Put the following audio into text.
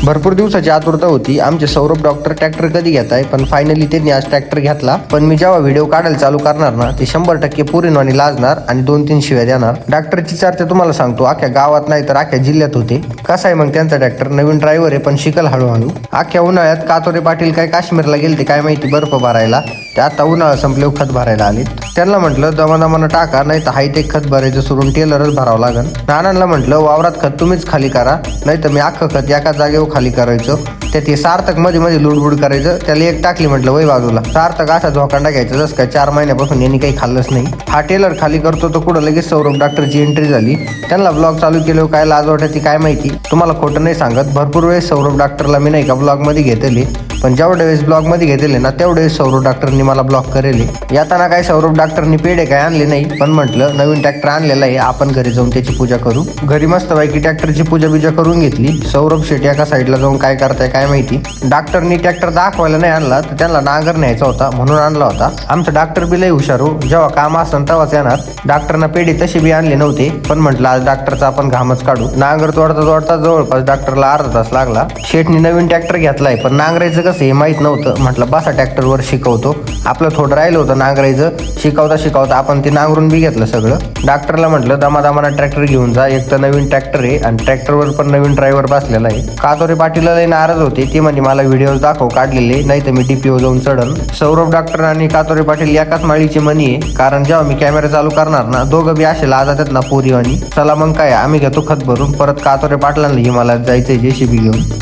भरपूर दिवसाची आतुरता होती आमचे सौरभ डॉक्टर ट्रॅक्टर कधी घेत आहे, पण फायनली त्यांनी आज ट्रॅक्टर घेतला। पण मी जेव्हा व्हिडिओ काढायला चालू करणार ना, ते 100% पुरीनवाणी लाजणार आणि 2-3 शिव्या देणार। डॉक्टरची चर्चा तुम्हाला सांगतो अख्ख्या गावात नाही तर अख्ख्या जिल्ह्यात होते। कसा आहे मग त्यांचा ट्रॅक्टर? नवीन ड्रायव्हर आहे पण शिकल हळूहळू। अख्ख्या उन्हाळ्यात कातोरे पाटील काय काश्मीरला गेलते काय माहिती बर्फ भरायला, ते आता उन्हाळा संपल्यावर खत भरायला आले। त्यांना म्हटलं दमादमानं टाका, नाही तर हायटेक खत भरायचं सोडून टेलरच भरावं लागन। नानांना म्हटलं वावरात खत तुम्हीच खाली करा, नाही तर मी अख्खं खत एका जागेवर खाली करायचं। त्यात हे सार्थक मध्ये लुडबुड करायचं, त्याला एक टाकली म्हटलं वय बाजूला। सार्थक असा झोकांडा घ्यायचा जसं काय 4 महिन्यापासून यांनी काही खाल्लंच नाही। हा टेलर खाली करतो तर कुठं लगेच सौरभ डॉक्टरची एंट्री झाली। त्यांना ब्लॉग चालू केल्यावर काय लाज वाटते काय माहिती। तुम्हाला खोटं नाही सांगत, भरपूर वेळेस सौरभ डॉक्टरला मी नाही का ब्लॉग मध्ये घेतले, पण जेवढ्या वेळेस ब्लॉग मध्ये घेतले ना तेवढे सौरभ डॉक्टरनी मला ब्लॉक करेले। येताना काय सौरभ डॉक्टरनी पेढे काय आणले नाही, पण म्हटलं नवीन ट्रॅक्टर आणलेला आहे, आपण घरी जाऊन त्याची पूजा करू। घरी मस्तपैकी ट्रॅक्टरची पूजा करून घेतली। सौरभ शेट्टी एका साईडला जाऊन काय करताय काय माहिती। डॉक्टरनी ट्रॅक्टर दाखवायला नाही आणला, तर त्यांना नांगर न्यायचा होता म्हणून आणला होता। आमचं डॉक्टर बी लय हुशार हो, जेव्हा काम असन तेव्हाच येणार। डॉक्टरना पेढे तशी बी आणले नव्हते, पण म्हटलं आज डॉक्टरचा आपण घामच काढू। नांगर तोडता जवळपास डॉक्टरला अर्धा तास लागला। शेठनी नवीन ट्रॅक्टर घेतलाय, पण नांगरायचं कसं हे माहित नव्हतं। म्हटलं बसा ट्रॅक्टरवर शिकवतो। आपलं थोडं राहिलं होतं नांगरायचं, शिकवता आपण ते नांगरून बी घेतलं सगळं। डॉक्टरला म्हटलं दमादमाना ट्रॅक्टर घेऊन जा, एक तर नवीन ट्रॅक्टर आहे आणि ट्रॅक्टरवर पण नवीन ड्रायव्हर बसलेला आहे। कातोरे पाटीलला लय नाराज होते, ते म्हणजे मला व्हिडिओ दाखव काढलेले, नाही तर मी DPO जाऊन चढन। सौरभ डॉक्टर आणि कातोरे पाटील एकाच माळीची मनी आहे, कारण जेव्हा मी कॅमेरा चालू करणार ना दोघं बी असे लाजतात ना पोरीवानी। चला मग काय आम्ही घेतो खत भरून, परत कातोरे पाटलांना हिमालयात जायचंय JCB घेऊन।